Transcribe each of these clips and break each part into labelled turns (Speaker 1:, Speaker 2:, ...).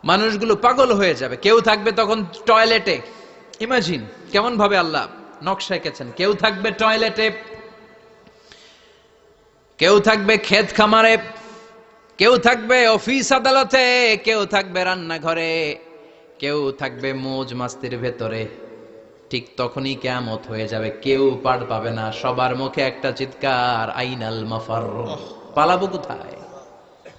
Speaker 1: মানুষগুলো পাগল হয়ে যাবে। কেউ থাকবে তখন টয়লেটে, ইমাজিন কেমন ভাবে আল্লাহ নকশা এঁকেছেন। কেউ থাকবে টয়লেটে, কেউ থাকবে ক্ষেত খামারে, কেউ থাকবে অফিস আদালতে, কেউ থাকবে রান্নাঘরে, কেউ থাকবে মৌজ মাস্তির ভেতরে। ঠিক তখনই কিয়ামত হয়ে যাবে, কেউ পার পাবে না। সবার মুখে একটা চিৎকার, আইনাল মাফার, পালাবো কোথায়?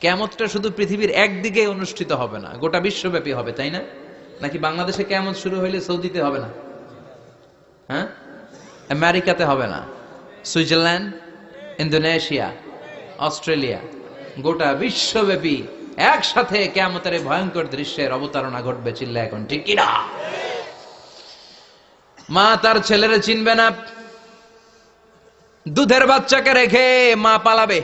Speaker 1: কিয়ামতটা শুধু পৃথিবীর একদিকে অনুষ্ঠিত হবে না, গোটা বিশ্বব্যাপী হবে, তাই না? নাকি বাংলাদেশে কিয়ামত শুরু হইলে সৌদিতে হবে না? হ্যাঁ, আমেরিকাতে হবে না, সুইজারল্যান্ড, ইন্দোনেশিয়া, অস্ট্রেলিয়া, গোটা বিশ্বব্যাপী একসাথে কিয়ামতের ভয়ঙ্কর দৃশ্যের অবতারণা ঘটবে। চিল্লা এখন ঠিক কিনা? মা তার ছেলেরে চিনবে না, দুধের বাচ্চাকে রেখে মা পালাবে।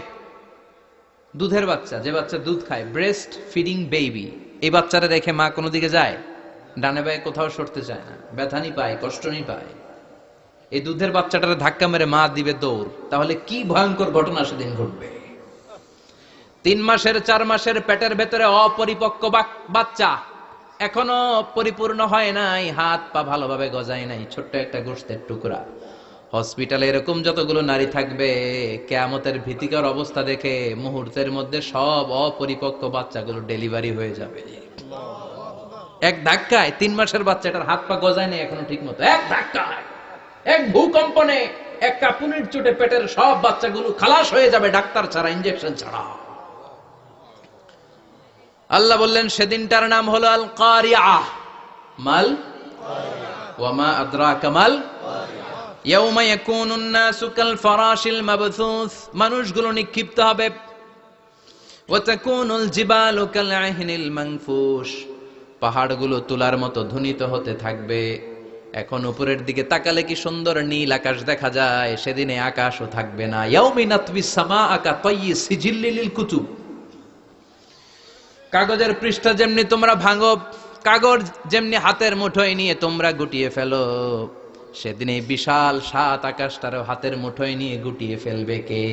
Speaker 1: দুধের বাচ্চা, যে বাচ্চা দুধ খায়, ব্রেস্ট ফিডিং বেবি, এই বাচ্চারা রেখে মা কোনো দিকে যায়? ডানে বায়ে কোথাও সরতে চায় না, ব্যথানি পায়, কষ্টনি পায়। এই দুধের বাচ্চাটারে ধাক্কা মেরে মা দিবে দৌড়। তাহলে কি ভয়ঙ্কর ঘটনা সেদিন ঘটবে। 3 মাসের 4 মাসের পেটের ভেতরে অপরিপক্ক বাচ্চা, এখনো পরিপূর্ণ হয় নাই, হাত পা ভালোভাবে গজায় নাই, ছোট্ট একটা গোশতের টুকরা। হসপিটালে এরকম যতগুলো নারী থাকবে, কিয়ামতের ভীতিকর অবস্থা দেখে মুহূর্তের মধ্যে সব অপরিপক্ক বাচ্চাগুলো ডেলিভারি হয়ে যাবে। এক ধাক্কায় 3 মাসের বাচ্চাটার হাত পা গজায় নাই এখনো ঠিক মতো, এক ধাক্কায়, এক ভূকম্পনে, এক কাঁপুনির চোটে পেটের সব বাচ্চাগুলো খালাস হয়ে যাবে, ডাক্তার ছাড়া, ইনজেকশন ছাড়া। আল্লাহ বললেন সেদিনটার নাম হলো আল কারিআহ। মাল ওয়া মা আদরাকা মাল ইয়াউমা ইয়াকুনুন নাসু কাল ফারাশিল মাবথুস, মানুষগুলো নিক্ষিপ্ত হবে। ওয়া তাকুনুল জিবালু কাল আহিনিল মানফুশ, পাহাড়গুলো তুলার মতো ধ্বনিত হতে থাকবে। এখন উপরের দিকে তাকালে কি সুন্দর নীল আকাশ দেখা যায়, সেদিনে আকাশও থাকবে না। ইয়াউমিন নাতবিস সামাআ কা তায়্যি সিজিল্লিল কুতুব, কাগজের পৃষ্ঠা যেমনি তোমরা ভাঙো, কাগজ যেমনি হাতের মুঠোয় নিয়ে তোমরা গুটিয়ে ফেলো, সেদিন এই বিশাল 7 আকাশটারও হাতের মুঠোয় নিয়ে গুটিয়ে ফেলবে কে?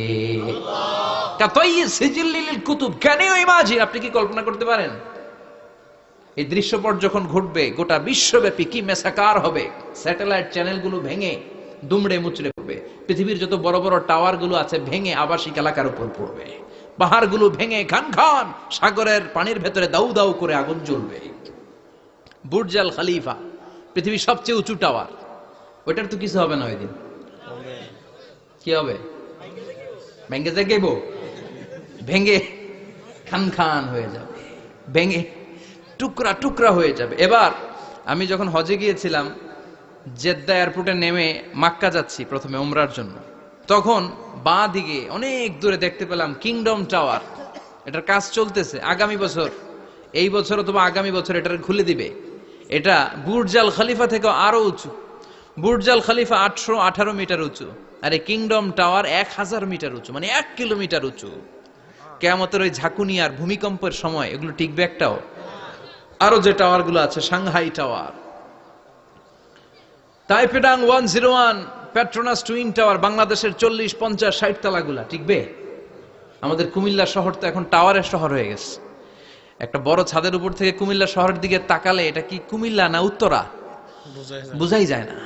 Speaker 1: কুতুব। Can you imagine? আপনি কি কল্পনা করতে পারেন এই দৃশ্যপট যখন ঘটবে গোটা বিশ্বব্যাপী কি মেসাকার হবে? স্যাটেলাইট চ্যানেলগুলো ভেঙে দুমড়ে মুচড়ে পড়বে, পৃথিবীর যত বড় বড় টাওয়ার গুলো আছে ভেঙে আবাসিক এলাকার উপর পড়বে, পাহাড়গুলো ভেঙে খান খান সাগরের পানির ভেতরে দাউ দাউ করে আগুন জ্বলবে। বুর্জ আল খলিফা, পৃথিবীর সবচেয়ে উঁচু টাওয়ার, ওইটার তো কিছু হবে না ওই দিন। কি হবে? ভেঙে যাইব, ভেঙে খান খান হয়ে যাবে, ভেঙে টুকরা টুকরা হয়ে যাবে। এবার আমি যখন হজে গিয়েছিলাম, জেদ্দা এয়ারপোর্টে নেমে মাক্কা যাচ্ছি প্রথমে উমরার জন্য, তখন বাঁ দিকে অনেক দূরে দেখতে পেলাম কিংডম টাওয়ার। এটার কাজ চলতেছে, আগামী বছর, এই বছর অথবা আগামী বছর এটার খুলে দিবে। এটা বুর্জ আল খলিফা থেকে আরো উঁচু। বুর্জ আল খলিফা 818 মিটার উঁচু, আর এই কিংডম টাওয়ার 1000 মিটার উঁচু, মানে 1 কিলোমিটার উঁচু। কিয়ামতের ওই ঝাঁকুনি আর ভূমিকম্পের সময় এগুলো টিকবে একটাও? আরো যে টাওয়ার গুলো আছে, সাংহাই টাওয়ার, তাইপেডাং 101, পেট্রোনাস টুইন টাওয়ার, বাংলাদেশের 40, 50, 60 তলাগুলা টিকবে? আমাদের কুমিল্লা শহর তো এখন টাওয়ারের শহর হয়ে গেছে। একটা বড় ছাদের উপর থেকে কুমিল্লা শহরের দিকে তাকালে এটা কি কুমিল্লা না উত্তরা বুঝাই যায় না।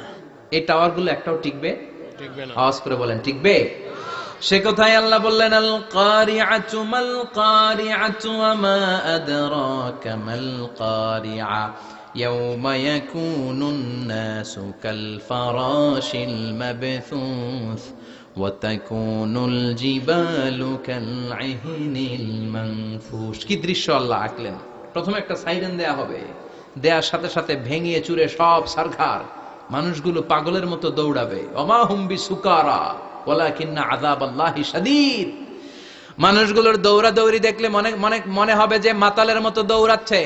Speaker 1: এই টাওয়ার গুলো একটাও টিকবে? আওয়াজ করে বলেন টিকবে? সে কথাই আল্লাহ বললেন আল কারিআতু মাল কারিআতু ওয়া মা আদরাকা মাল কারিআ ইয়াউমা ইয়াকুনুন নাসু কাল ফারাশিল মাবথুস ওয়া তাকুনুল জিবালু কাল আহিনিল মানফুশ। কি দৃশ্য আল্লাহ আঁকলেন! প্রথমে একটা সাইরেন দেয়া হবে, দেয়ার সাথে সাথে ভেঙে চুরে সব সারখার, মানুষগুলো পাগলের মতো দৌড়াবে। ওমা হুম বিসুকারা ওয়ালাকিন্না আযাবাল্লাহি শাদীদ। মানুষগুলোর দৌড়াদৌড়ি দেখলে মনে হবে যে মাতালের মতো দৌড়াচ্ছে,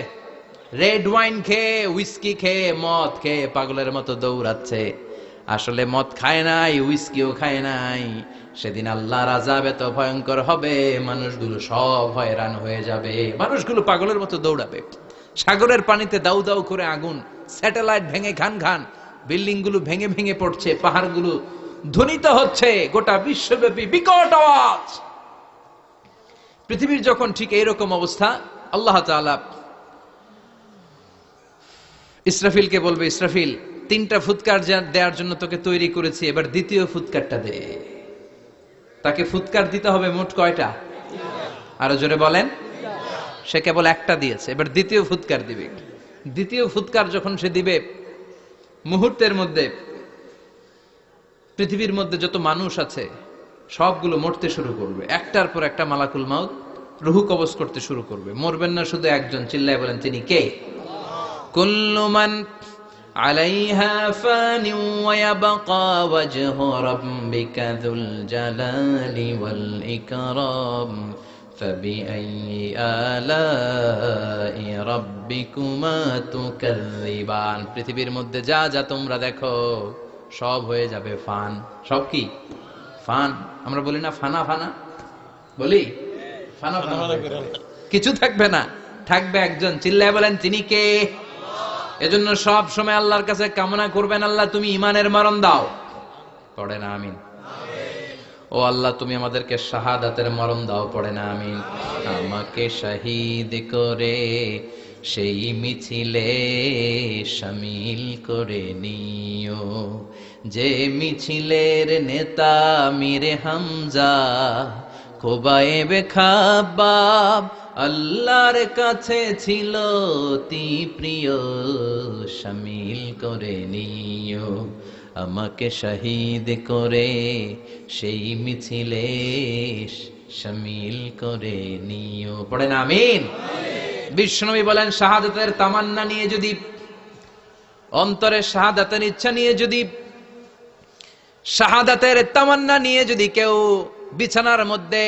Speaker 1: রেড ওয়াইন খেয়ে, হুইস্কি খেয়ে, মদ খেয়ে পাগলের মতো দৌড়াচ্ছে। আসলে মদ খায় নাই, হুইস্কিও খায় নাই। সেদিন আল্লাহর আযাব এত ভয়ঙ্কর হবে, মানুষগুলো সব হয়রান হয়ে যাবে, মানুষগুলো পাগলের মতো দৌড়াবে। সাগরের পানিতে দাউ দাউ করে আগুন, স্যাটেলাইট ভেঙে খান খান, বিল্ডিং গুলো ভেঙে ভেঙে পড়ছে, পাহাড়গুলো ধ্বনিত হচ্ছে, গোটা বিশ্বব্যাপী বিকট আওয়াজ। পৃথিবীর যখন ঠিক এইরকম অবস্থা, আল্লাহ তাআলা ইসরাফিলকে বলবে, ইসরাফিল 3টা ফুৎকার দেওয়ার জন্য তোকে তৈরি করেছি, এবার দ্বিতীয় ফুৎকারটা দে। তাকে ফুৎকার দিতে হবে মোট কয়টা? আরো জোরে বলেন। সে কেবল একটা দিয়েছে, এবার দ্বিতীয় ফুৎকার দিবে। দ্বিতীয় ফুৎকার যখন সে দিবে, মুহূর্তের মধ্যে পৃথিবীর মধ্যে যত মানুষ আছে সবগুলো মরতে শুরু করবে, একটার পর একটা মালাকুল মাউত রুহু কবজ করতে শুরু করবে। মরবেন না শুধু একজন, চিল্লায় বলেন তিনি কে? কুল্লু মান আলাইহা ফানি ওয়া ইয়াবকা ওয়াজহু রাব্বিকা যুল জালালি ওয়াল ইকরাম ফাবিআইয়ি আলাই রাব্বিকুমা তুকাযযিবান। পৃথিবীর মধ্যে যা যা তোমরা দেখো সব হয়ে যাবে ফান। সব কি? ফান। আমরা বলি না ফানা ফানা, বলি ফানা ফানা, কিছু থাকবে না, থাকবে একজন, চিল্লায় বলেন তিনি কে? এজন্য সব সময় আল্লাহর কাছে কামনা করবেন, আল্লাহ তুমি ঈমানের মরণ দাও। পড়ে না আমিন। ও আল্লাহ তুমি আমাদেরকে শাহাদাতের মরণ দাও। পড়ে না আমিন। আমাকে শহীদ করে সেই মিছিলে শামিল করে নিও, যে মিছিলের নেতা মীরে হামজা খোবায়েবে খাব্বাব আল্লাহর কাছে ছিল অতি প্রিয়, শামিল করে নিও। আমাকে শহীদ করে সেই মিছিলে শামিল করে নিও। পড়েন আমিন। বিশ্বনবী বলেন, শাহাদাতের তামান্না নিয়ে যদি, অন্তরে শাহাদাতের ইচ্ছা নিয়ে যদি, শাহাদাতের তামান্না নিয়ে যদি কেউ বিছানার মধ্যে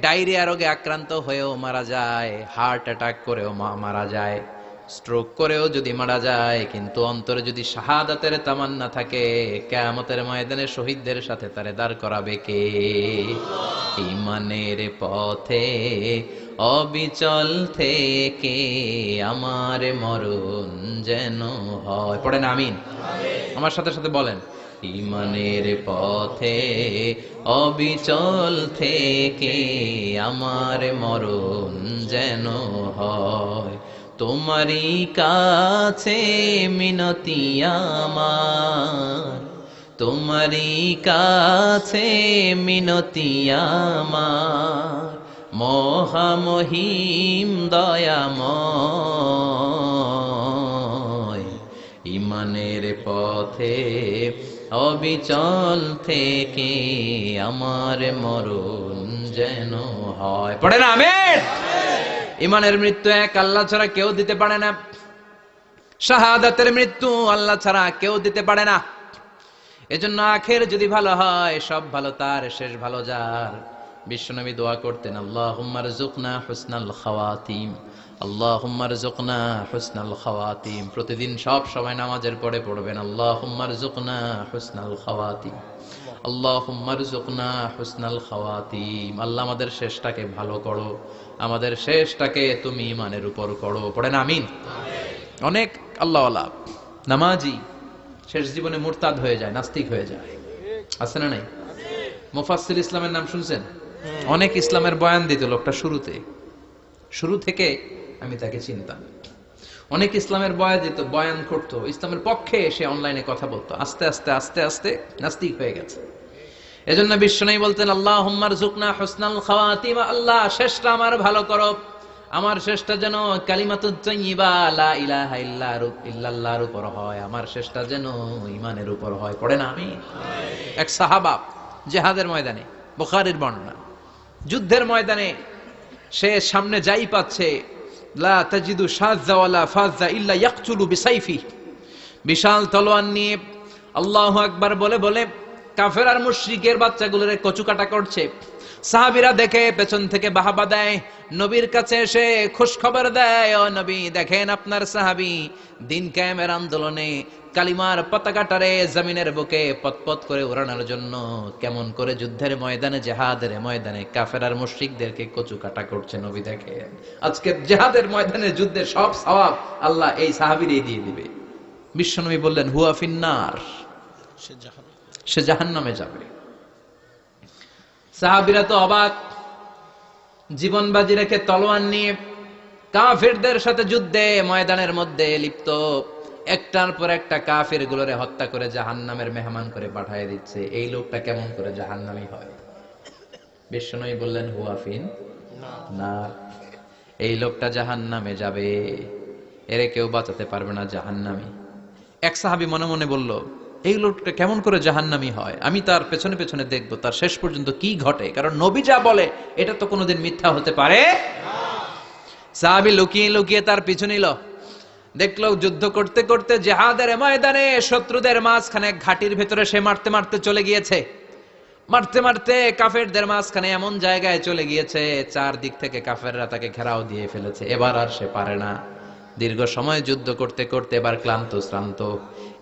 Speaker 1: ডায়রিয়া রোগে আক্রান্ত হয়েও মারা যায়, হার্ট অ্যাটাক করেও মারা যায়, স্ট্রোক করেও যদি মারা যায়, কিন্তু অন্তরে যদি শাহাদাতের তামান্না থাকে, কিয়ামতের ময়দানে শহীদদের সাথে তারে দাঁড় করাবে কে? ঈমানের পথে অবিচল থেকে আমার মরণ যেন হয়। পড়েন আমিন। আমার সাথে সাথে বলেন, ঈমানের পথে অবিচল থেকে আমার মরণ যেন হয়। তোমারই কাছে মিনতি আমার, তোমারই কাছে মিনতি আমার, মহামহিম দয়াময়। ঈমানের পথে অবিচল থেকে আমার মরণ যেন হয়। পড়েন আমিন। ঈমানের মৃত্যু এক, আল্লাহ ছাড়া কেউ দিতে পারে না। শাহাদাতের মৃত্যু আল্লাহ ছাড়া কেউ দিতে পারে না। এজন্য আখের যদি ভালো হয়, সব ভালো তার, শেষ ভালো যার। বিশ্বনবী দোয়া করতেন, আল্লাহুম্মা রযুকনা হুসনাল খাওয়াতিম, আল্লাহুম্মা রযুকনা হুসনাল খাওয়াতিম। প্রতিদিন সব সময় নামাজের পরে পড়বেন, আল্লাহুম্মা রযুকনা হুসনাল খাওয়াতিম, আল্লাহুম্মা রযুকনা হুসনাল খাওয়াতিম। আল্লাহ আমাদের শেষটাকে ভালো করো, আমাদের শেষটাকে তুমি ঈমানের উপর করো। পড়েন আমিন। অনেক আল্লাহওয়ালা নামাজি শেষ জীবনে মুরতাদ হয়ে যায়, নাস্তিক হয়ে যায়, আছে না নাই? মুফাসসির ইসলামের নাম শুনছেন? অনেক ইসলামের বয়ান দিত লোকটা শুরু থেকে আমি তাকে চিনতাম। অনেক ইসলামের বয়ান করতো, ইসলামের পক্ষে এসে অনলাইনে কথা বলতো। আস্তে আস্তে আস্তে আস্তে নাস্তিক হয়ে গেছে। এজন্য বিশ্বনবী বলতেন, আল্লাহুম্মা রযুকনা হুসনাল খাওয়াতিম, আল্লাহ শেষটা আমার ভালো করো, আমার শেষটা যেন কালিমাতুত তাইয়্যিবা লা ইলাহা ইল্লাল্লাহর উপর হয়, আমার শেষটা যেন ঈমানের উপর হয়। পড়েন আমিন। এক সাহাবা জিহাদের ময়দানে, বুখারীর বর্ণনা, যুদ্ধের ময়দানে সে সামনে যাই পাচ্ছে, লা তাজিদু শাযযা ওয়ালা ফাযযা ইল্লা ইয়াকতুলু বিসাইফি, বিশাল তলোয়ার নিয়ে আল্লাহু আকবার বলে বলে কাফের আর মুশরিকের বাচ্চাগুলোরে কচুকাটা করছে। সাহাবীরা দেখে পেছন থেকে বাহাবা দেয়, নবীর কাছে এসে খুশ খবর দেয়, ও নবী দেখেন আপনার সাহাবী দিন কায়েমের আন্দোলনে কালিমার পতাকাটারে জমিনের বুকে পতপত করে উড়ানোর জন্য কেমন করে যুদ্ধের ময়দানে, জিহাদের ময়দানে কাফের আর মুশরিকদেরকে কচুকাটা করছে। নবী দেখেন আজকে জিহাদের ময়দানে যুদ্ধের সব সওয়াব আল্লাহ এই সাহাবীরই দিয়ে দিবে। বিশ্বনবী বললেন, হুয়া ফিন্নার, সে জাহান্নামে যাবে। সাহাবীরা তো অবাক, জীবন বাজি রেখে তলোয়ার নিয়ে কাফেরদের সাথে যুদ্ধে ময়দানের মধ্যে লিপ্ত। একটার পর একটা কাফের গুলোরে হত্যা করে জাহান্নামের মেহমান করে পাঠিয়ে দিচ্ছে। এই লোকটা কেমন করে জাহান্নামী হয়? বিশ্বনবী বললেন হুয়াফিন না, এই লোকটা জাহান্নামে যাবে, এরে কেউ বাঁচাতে পারবে না, জাহান্নামী। এক সাহাবী মনে মনে বলল, এই লোকটা কেমন করে জাহান্নামী হয়, আমি তার পেছনে পেছনে দেখবো তার শেষ পর্যন্ত কি ঘটে, কারণ নবী যা বলে এটা তো কোনোদিন মিথ্যা হতে পারে। সাহাবী লুকিয়ে লুকিয়ে তার পিছু নিল। দেখলো যুদ্ধ করতে করতে জিহাদের ময়দানে শত্রুদের মাঝখানে ঘাটির ভেতরে সে মারতে মারতে চলে গিয়েছে। মারতে মারতে কাফেরদের মাঝখানে এমন জায়গায় চলে গিয়েছে, চারদিক থেকে কাফেররা তাকে ঘেরাও দিয়ে ফেলেছে। এবার আর সে পারে না। দীর্ঘ সময় যুদ্ধ করতে করতে এবার ক্লান্ত শ্রান্ত,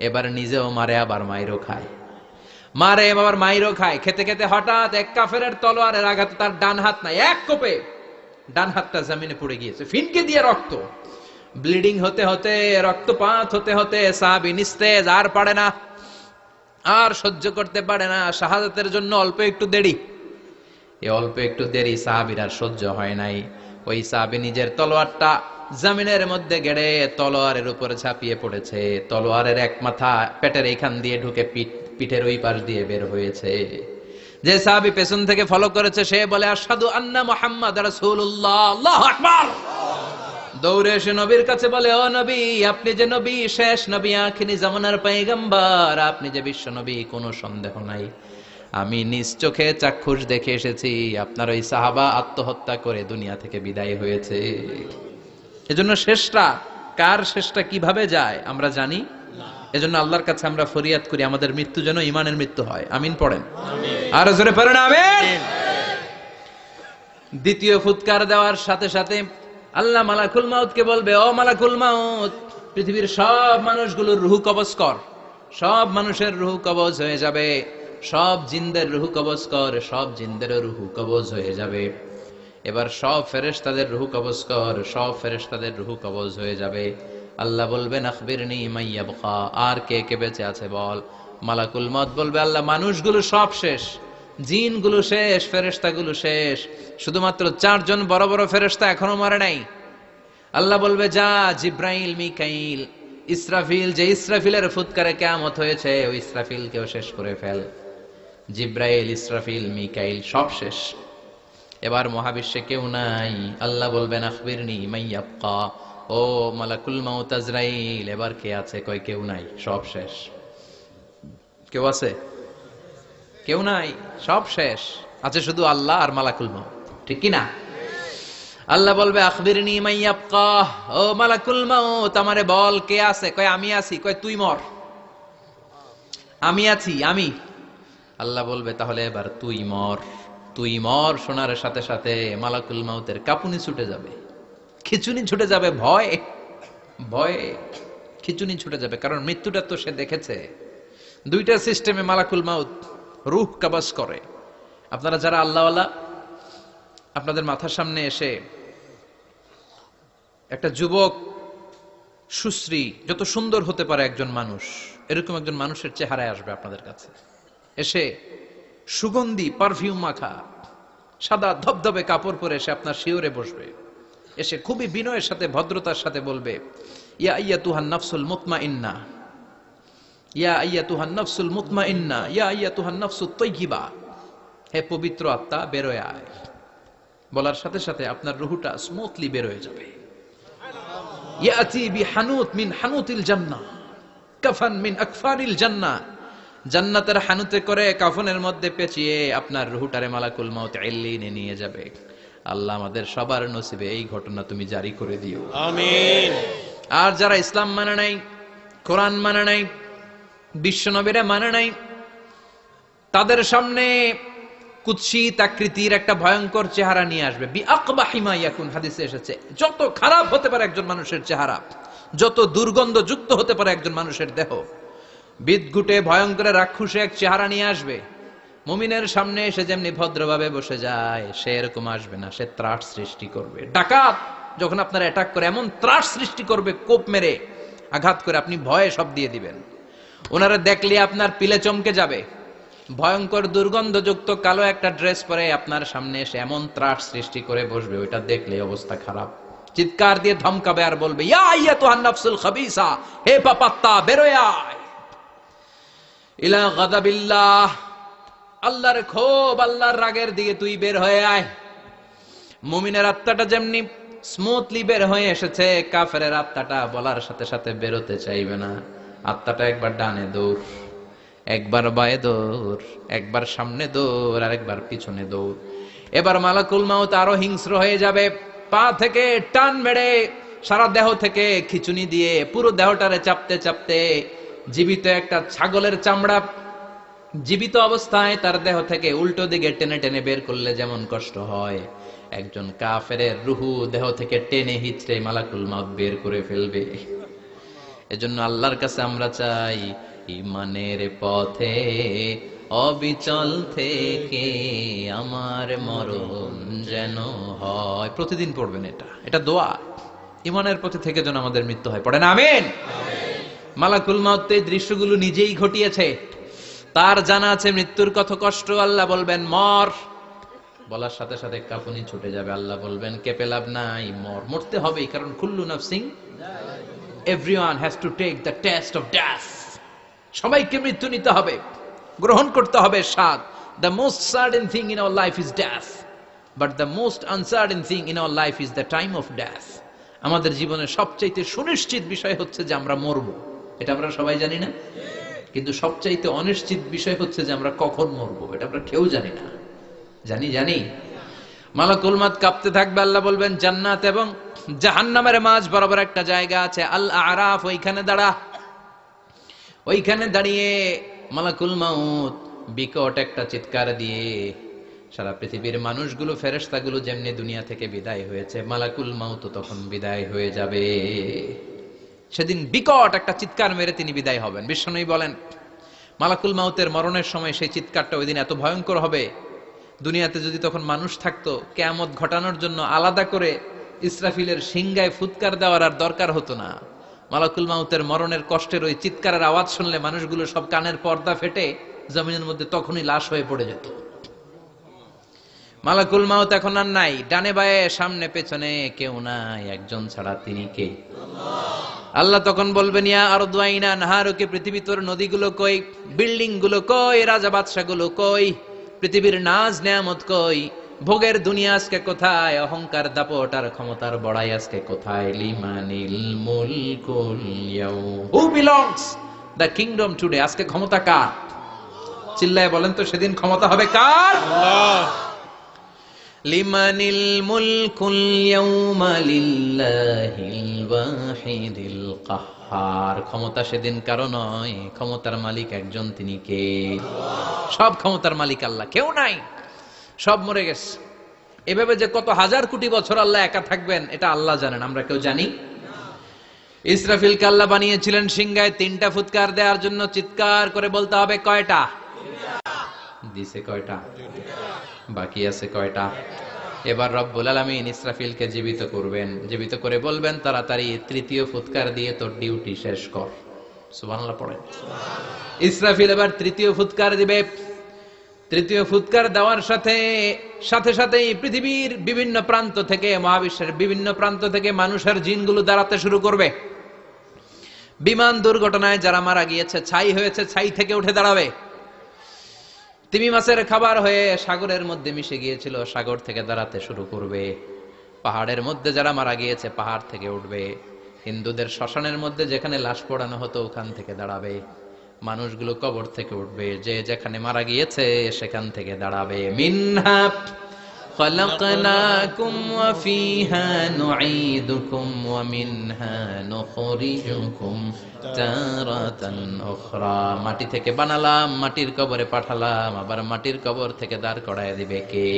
Speaker 1: এবার নিজেও মারে আবার মাইরও খায়, মারে আবার মাইরও খায়। খেতে খেতে হঠাৎ এক কাফেরের তলোয়ারের আঘাতে তার ডান হাত নাই, এক কোপে ডান হাতটা জমিনে পড়ে গিয়েছে, ফিনকে দিয়ে রক্ত, ব্লিডিং হতে হতে, রক্তপাত হতে হতে সাহাবী নিস্তেজ, আর পারে না, আর সহ্য করতে পারে না। শাহাদাতের জন্য অল্প একটু দেরি, এই অল্প একটু দেরি সাহাবীর আর সহ্য হয় নাই। ওই সাহাবী নিজের তলোয়ারটা জমিনের মধ্যে গেড়ে তলোয়ারের উপরে ঝাঁপিয়ে পড়েছে। তলোয়ারের এক মাথা পেটের এইখান দিয়ে ঢুকে পিঠের ওই পাশ দিয়ে বের হয়েছে। যে সাহাবী পেছন থেকে ফলো করেছে সে বলে আশহাদু আন্না মুহাম্মাদ রাসূলুল্লাহ, আল্লাহু আকবার। দৌড়ে এসে নবীর কাছে বলে, ও নবী, আপনি যে নবী, শেষ নবী, আখিরি জামানার পয়গম্বর, আপনি যে বিশ্ব নবী, কোনো সন্দেহ নাই, আমি নিজ চোখে চাক্ষুষ দেখে এসেছি আপনার ওই সাহাবা আত্মহত্যা করে দুনিয়া থেকে বিদায় হয়েছে। এজন্য শেষটা কার, শেষটা কিভাবে যায় আমরা জানি। এজন্য আল্লাহর কাছে আমরা ফরিয়াদ করি আমাদের মৃত্যু যেন ঈমানের মৃত্যু হয়। আমিন পড়েন, আর জোরে পড়েন আমিন। দ্বিতীয় ফুৎকার দেওয়ার সাথে সাথে আল্লাহ মালাকুল মাউতকে বলবে, ও মালাকুল মাউত, পৃথিবীর সব মানুষগুলোর রূহ কবজ কর। সব মানুষের রূহ কবজ হয়ে যাবে, সব জিনদের রূহ কবজ কর, সব জিনদেরও রূহ কবজ হয়ে যাবে। এবার সব ফেরেশতাদের রূহ কবজ কর, সব ফেরেশতাদের রূহ কবজ হয়ে যাবে। আল্লাহ বলবেন আখবিরনি মাইয়াবকা, আর কে কে বেঁচে আছে বল। মালাকুল মাউত বলবে, আল্লাহ মানুষগুলো সব শেষ, জিনগুলো শেষ, ফেরেশতাগুলো শেষ, শুধুমাত্র 4 জন বড় বড় ফেরেশতা এখনো মরে নাই। আল্লাহ বলবে, যা জিব্রাইল, মিকাইল, ইসরাফিল, যে ইসরাফিলের ফুৎকারে কিয়ামত হয়েছে ওই ইসরাফিলকেও শেষ করে ফেল। জিব্রাইল, ইসরাফিল, মিকাইল সব শেষ। এবার মহাবিশ্বে কেউ নাই। আল্লাহ বলবেন আখবিরনি মাইয়াবকা, ও মালাকুল মাউত আজরাইল, এবার কে আছে? কয় কেউ নাই, সব শেষ। কেউ আছে? কেউ নাই, সব শেষ। আছে শুধু আল্লাহ আর মালাকুল মাউত, ঠিক কি না? আল্লাহ বলবে আখবিরনি মাইয়াবকা, ও মালাকুল মাউত, আমারে বল কে আছে? কয় আমি আছি। কয় তুই মর। আমি আছি, আমি। আল্লাহ বলবে তাহলে এবার তুই মর। তুই মর শোনার সাথে সাথে মালাকুল মাউতের কাঁপুনি ছুটে যাবে, খিচুনি ছুটে যাবে, ভয় ভয়ে খিচুনি ছুটে যাবে, কারণ মৃত্যুটা তো সে দেখেছে। দুইটা সিস্টেমে মালাকুল মাউত রূহ কবজ করে। আপনারা যারা আল্লাহওয়ালা, আপনাদের মাথার সামনে এসে একটা যুবক, সুশ্রী, যত সুন্দর হতে পারে একজন মানুষ, এরকম একজন মানুষের চেহারায় আসবে আপনাদের কাছে, এসে সুগন্ধি পারফিউম মাখা সাদা ধবধবে কাপড় পরে এসে আপনার শিওরে বসবে, এসে খুবই বিনয়ের সাথে ভদ্রতার সাথে বলবে, ইয়া আইয়াতুহান নাফসুল মুতমাইন্না, ইয়া আইয়াতুহান নাফসুল মুতমাইন্না, ইয়া আইয়াতুহান নাফসুত তাইয়্যিবা, হে পবিত্র আত্মা বেরোয় আয়। বলার সাথে সাথে আপনার রুহটা স্মুথলি বের হয়ে যাবে। ইয়াতি বিহানুত মিন হানুতিল জান্নাহ, কাফান মিন আকফানিল জান্নাহ, জান্নাতের হানুতে করে কাফনের মধ্যে পেঁচিয়ে আপনার রুহটারে মালাকুল মাউত ইল্লিনে নিয়ে যাবে। আল্লাহ আমাদের সবার নসিবে এই ঘটনা তুমি জারি করে দিও, আমিন। আর যারা ইসলাম মানে নাই, কোরআন মানে নাই, বিশ্ব নবীরা মানে নাই, তাদের সামনে কুৎসিত আকৃতির একটা ভয়ঙ্কর চেহারা নিয়ে আসবে। বিআকবাহি মা ইয়াকুন, হাদিসে এসেছে, যত খারাপ হতে পারে একজন মানুষের চেহারা, যত দুর্গন্ধযুক্ত হতে পারে একজন মানুষের দেহ, বিদঘুটে ভয়ঙ্কর রাক্ষসে এক চেহারা নিয়ে আসবে। মুমিনের সামনে এসে যেমনি ভদ্রভাবে বসে যায়, সে এরকম আসবে না, সে ত্রাস সৃষ্টি করবে। ডাকাত যখন আপনার অ্যাটাক করে এমন ত্রাস সৃষ্টি করবে, কোপ মেরে আঘাত করে আপনি ভয়ে সব দিয়ে দিবেন। ওনারা দেখলে আপনার পিলে চমকে যাবে। ভয়ঙ্কর দুর্গন্ধযুক্ত কালো একটা ড্রেস পরে আপনার সামনে এসে এমন ত্রাস সৃষ্টি করে বসবে, ওইটা দেখলে অবস্থা খারাপ। চিৎকার দিয়ে ধমকাবে আর বলবে, ইয়া আইয়াতুহান নাফসুল খাবিসা, হে পাপাত্তা বেরোয় আয় ইলা গাদাবিল্লাহ, আল্লাহর ক্ষোভ, আল্লাহর রাগের দিকে তুই বের হয়ে আয়। মুমিনের আত্মাটা যেমনি স্মুথলি বের হয়ে এসেছে, কাফেরের আত্মাটা বলার সাথে সাথে বেরোতে চাইবে না। আত্মাটা একবার ডানে দৌড়, একবার বায়ে দৌড়, একবার সামনে দৌড়, আর একবার পিছনে দৌড়। এবার মালাকুল মাউত আরো হিংস্র হয়ে যাবে, পা থেকে টান মেরে সারা দেহ থেকে খিচুনি দিয়ে পুরো দেহটারে চাপতে চাপতে জীবিত একটা ছাগলের চামড়া জীবিত অবস্থায় তার দেহ থেকে উল্টো দিকে টেনে টেনে বের করলে যেমন কষ্ট হয়, একজন কাফেরের রুহু দেহ থেকে টেনে হিচড়ে মালাকুল মাউত বের করে ফেলবে। এজন্য আল্লাহর কাছে আমরা চাই, ঈমানের পথে অবিচল থেকে আমার মরণ যেন হয়। প্রতিদিন পড়বেন এটা দোয়া। ঈমানের পথে থেকে যেন আমাদের মৃত্যু হয়, পড়েন আমিন। মালাকুল মাউত এই দৃশ্যগুলো নিজেই ঘটিয়েছে, তার জানা আছে মৃত্যুর কত কষ্ট। আল্লাহ বলবেন মর, বলার সাথে সাথে কাঁপুনি ছুটে যাবে। আল্লাহ বলবেন কেঁপে লাভ নাই, মর, মরতে হবেই, কারণ কুল্লু নাফসিন, everyone has to take the test of death. সবাইকে মৃত্যু নিতে হবে, গ্রহণ করতে হবে স্বাদ। The most certain thing in our life is death, but the most uncertain thing in our life is the time of death. আমাদের জীবনের সবচাইতে সুনিশ্চিত বিষয় হচ্ছে যে আমরা মরবো, এটা আমরা সবাই জানি না, কিন্তু সবচাইতে অনিশ্চিত বিষয় হচ্ছে যে আমরা কখন মরবো, এটা আমরা কেউ জানি না। জানি মালাকুল মাউত কাঁপতে থাকবে। আল্লাহ বলবেন জান্নাত এবং জাহান্নামের মাঝ বরাবর একটা জায়গা আছে, আল আরাফ, ওইখানে দাঁড়া। ওইখানে দাঁড়িয়ে মালাকুল মাউত বিকট একটা চিৎকার দিয়ে সারা পৃথিবীর মানুষগুলো, ফেরেশতাগুলো যেমনি দুনিয়া থেকে বিদায় হয়েছে, মালাকুল মাউত তখন বিদায় হয়ে যাবে। সেদিন বিকট একটা চিৎকার মেরে তিনি বিদায় হবেন। বিশ্বনবী বলেন মালাকুল মাউতের মরণের সময় সেই চিৎকারটা ওই দিন এত ভয়ঙ্কর হবে, দুনিয়াতে যদি তখন মানুষ থাকতো, কিয়ামত ঘটানোর জন্য আলাদা করে ইসরাফিলের সিংগায় ফুৎকার দেওয়ার আর দরকার হতো না। মালাকুল মাউতের মরণের কষ্টের ওই চিৎকারের আওয়াজ শুনলে মানুষগুলো সব কানের পর্দা ফেটে জমিনের মধ্যে তখনই লাশ হয়ে পড়ে যেত। মালাকুল মাউত এখন আর নাই, ডানে বায়ে সামনে পেছনে কেউ নাই, একজন ছাড়া, তিনি কে? আল্লাহ তখন বলবেন ইয়া আরদু আইনা নাহারুকে, পৃথিবী তোর নদীগুলো কই, বিল্ডিং গুলো কই, রাজা বাদশা গুলো কই, পৃথিবীর নাজ নেয়ামত কই, ভোগের দুনিয়া আজকে কোথায়, অহংকার দাপট আর ক্ষমতার বড়াই আজকে কোথায়? লিমানিল মুলকুল ইয়াউম, who belongs the kingdom today, আজকে ক্ষমতা কার? চিল্লায় বলেন তো, সেদিন ক্ষমতা হবে কার? আল্লাহ। লিমানিল মুলকুল ইয়াউমা লিল্লাহিল ওয়াহিদিল কাহ্হার, ক্ষমতা সেদিন কারো নয়, ক্ষমতার মালিক একজন, তিনি কে? সব ক্ষমতার মালিক আল্লাহ, কেউ নাই, সব মরে গেছে। এভাবে যে কত হাজার কোটি বছর আল্লাহ একা থাকবেন এটা আল্লাহ জানেন, আমরা কেউ জানি। ইসরাফিলকে আল্লাহ বানিয়েছিলেন সিংহায় 3টা ফুৎকার দেওয়ার জন্য, চিৎকার করে বলতে হবে কয়টা? দিছে কয়টা? বাকি আছে কয়টা? এবার রব্বুল আলামিন ইসরাফিলকে জীবিত করবেন, জীবিত করে বলবেন তাড়াতাড়ি 3য় ফুৎকার দিয়ে তোর ডিউটি শেষ কর। সুবহানাল্লাহ পড়েন। ইসরাফিল এবার 3য় ফুৎকার দিবে। 3য় ফুৎকার দেওয়ার সাথে সাথেই পৃথিবীর বিভিন্ন প্রান্ত থেকে, মহাবিশ্বের বিভিন্ন প্রান্ত থেকে মানুষের জিনগুলো দাঁড়াতে শুরু করবে। বিমান দুর্ঘটনায় যারা মারা গিয়েছে, ছাই হয়েছে, ছাই থেকে উঠে দাঁড়াবে। তিমি মাছের খাবার হয়ে সাগরের মধ্যে মিশে গিয়েছিল, সাগর থেকে দাঁড়াতে শুরু করবে। পাহাড়ের মধ্যে যারা মারা গিয়েছে, পাহাড় থেকে উঠবে। হিন্দুদের শ্মশানের মধ্যে যেখানে লাশ পোড়ানো হতো, ওখান থেকে দাঁড়াবে। মানুষগুলো কবর থেকে উঠবে, যে যেখানে মারা গিয়েছে সেখান থেকে দাঁড়াবে। মিনহা খালাকনাকুম ওয়া ফিহা নুঈদুকুম ওয়া মিনহা নুখরিজুকুম তারাতান উখরা, মাটি থেকে বানালাম, মাটির কবরে পাঠালাম, আবার মাটির কবর থেকে দাঁড় করায় দিবে কে?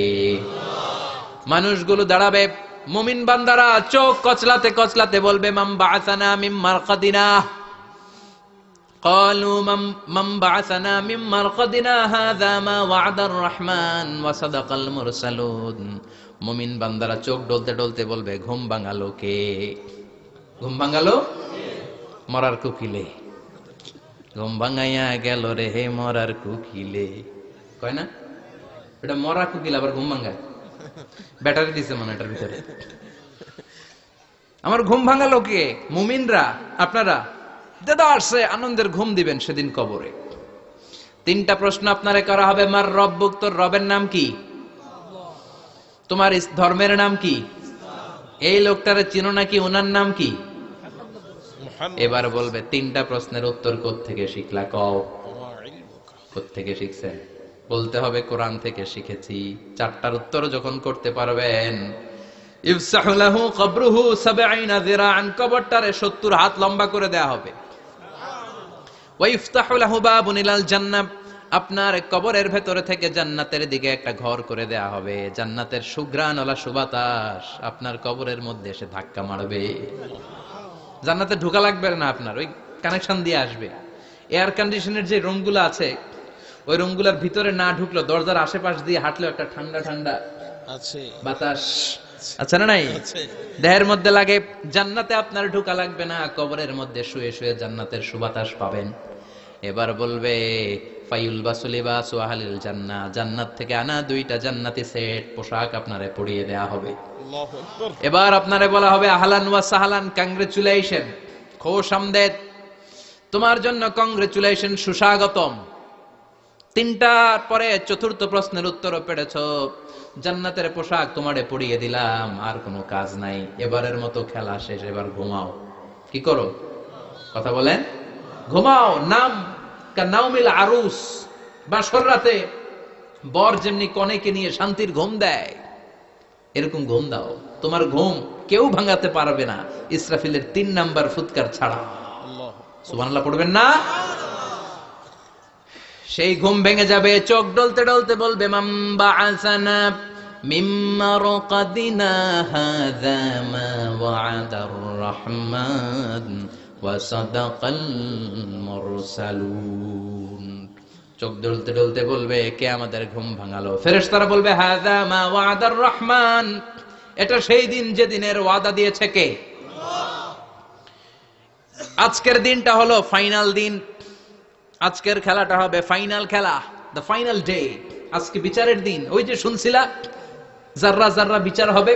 Speaker 1: মানুষগুলো দাঁড়াবে। মুমিন বান্দারা চোখ কচলাতে কচলাতে বলবে মান বাআসানা মিন মারকাদিনা, قالوا من بعثنا من مرقدنا هذا ما وعد الرحمن وصدق المرسلون। মুমিন বান্দারা চোখ ডলতে ডলতে বলবে ঘুম ভাঙালো কে? ঘুম ভাঙালো মরার কুকিলে, ঘুম ভাঙাইয়া গেল রে হে মরার কুকিলে, কয় না? এটা মরা কুকিল আবার ঘুম ভাঙায়, ব্যাটারি দিছে মনে এটার ভিতরে। আমার ঘুম ভাঙালো কে? মুমিনরা, আপনারা। দেদারসে আনন্দের ঘুম দিবেন সেদিন কবরে। তিনটা প্রশ্ন আপনারে করা হবে। মার রব্বুক, তোর রবের নাম কি? তোমার ধর্মের নাম কি? এই লোকটারে চিনো নাকি? ওনার নাম কি? এবার বলবে তিনটা প্রশ্নের উত্তর কোত্থেকে শিখলা? কও কোত্থেকে শিখছেন? বলতে হবে কোরআন থেকে শিখেছি। চারটার উত্তর যখন করতে পারবেন, ইফসাহু লাহু কবরুহু ৭০ যিরাআন, কবরটারে ৭০ হাত লম্বা করে দেয়া হবে। ওয়া ইফতাহু লাহু বাবুন ইলাল জান্নাহ, আপনার কবরের ভেতরে থেকে জান্নাতের দিকে একটা ঘর করে দেয়া হবে। জান্নাতের সুঘ্রাণওয়ালা সুবাতাস আপনার কবরের মধ্যে এসে ধাক্কা মারবে। জান্নাতে ঢোকা লাগবে না, আপনার ওই কানেকশন দিয়ে আসবে। এয়ার কন্ডিশনের যে রুমগুলো আছে, ওই রুমগুলোর ভিতরে না ঢুকলো, দরজার আশেপাশ দিয়ে হাঁটলেও একটা ঠান্ডা ঠান্ডা আছে বাতাস আছে না নাই? দেহের মধ্যে লাগে। জান্নাতে আপনার ঢোকা লাগবে না, কবরের মধ্যে শুয়ে শুয়ে জান্নাতের সুবাতাস পাবেন। এবার বলবে ফায়ুলবাসু লিবাসু আহলিল জান্নাহ, জান্নাত থেকে আনা 2টা জান্নাতি সেট পোশাক আপনারে পরিয়ে দেয়া হবে। আল্লাহু আকবার। এবার আপনারে বলা হবে আহলান ওয়া সাহলান, কংগ্রেচুলেশন, খোশ আমদেদ, তোমার জন্য কংগ্রেচুলেশন, সুস্বাগতম। তিনটার পরে চতুর্থ প্রশ্নের উত্তরও পেরেছো। জান্নাতের পোশাক তোমারে পরিয়ে দিলাম, আর কোনো কাজ নাই, এবারের মতো খেলা শেষ, এবার ঘুমাও। কি করো? কথা বলেন। ঘুমাও। নাম কানাউমিল আরুস, বাসর রাতে বর যেমনি কনেকে নিয়ে শান্তির ঘুম দেয়, এরকম ঘুম দাও। তোমার ঘুম কেউ ভাঙাতে পারবে না, ইসরাফিলের 3 নাম্বার ফুৎকার ছাড়া। সুবহানাল্লাহ পড়বেন না? সেই ঘুম ভেঙে যাবে, চোখ ডলতে ডলতে বলবে মান বাআসানা মিন মারকাদিনা হাযা মা ওয়া'দার রহমান ওয়া সাদাকাল মুরসালুন। চোখ ডলতে ডলতে বলবে কে আমাদের ঘুম ভাঙালো? ফেরেশতারা বলবে হাযা মা ওয়া'দার রহমান, এটা সেই দিন যেদিনের ওয়াদা দিয়েছে কে? আল্লাহ। আজকের দিনটা হলো ফাইনাল দিন। আজকের খেলাটা হবে ফাইনাল খেলা, দ্য ফাইনাল ডে। আজকে বিচারের দিন। ওই যে শুনছিলা জাররা জাররা বিচার হবে,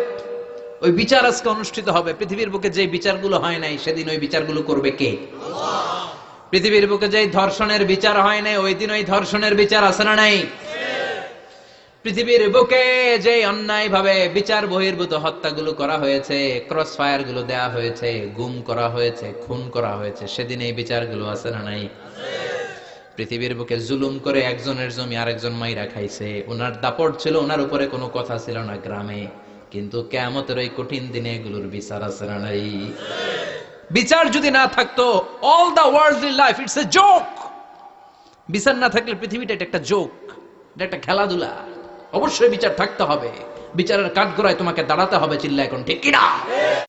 Speaker 1: ওই বিচার আজকে অনুষ্ঠিত হবে। পৃথিবীর বুকে যে বিচারগুলো হয় নাই, সেদিন ওই বিচারগুলো করবে কে? আল্লাহ। পৃথিবীর বুকে যে ধর্ষণের বিচার হয় নাই, ওই দিন ওই ধর্ষণের বিচার আছে না নাই? পৃথিবীর বুকে যে অন্যায় ভাবে বিচার বহির্ভূত হত্যাগুলো করা হয়েছে, ক্রস ফায়ার গুলো দেয়া হয়েছে, গুম করা হয়েছে, খুন করা হয়েছে, সেদিন এই বিচারগুলো আছে না নাই? পৃথিবীর বুকে জুলুম করে একজনের জমি আরেকজন মাইরা খাইছে, ওনার দাপট ছিল, ওনার উপরে কোনো কথা ছিল না গ্রামে, কিন্তু কিয়ামতের ওই কঠিন দিনে এগুলোর বিচার আছে না নাই? বিচার যদি না থাকতো, all the worldly life it's a joke. বিচার না থাকলে পৃথিবীটা এটা একটা জোক, এটা একটা খেলাধুলা। অবশ্যই বিচার থাকতে হবে, বিচারের কাঠগড়ায় তোমাকে দাঁড়াতে হবে। চিল্লা এখন ঠিক কিনা?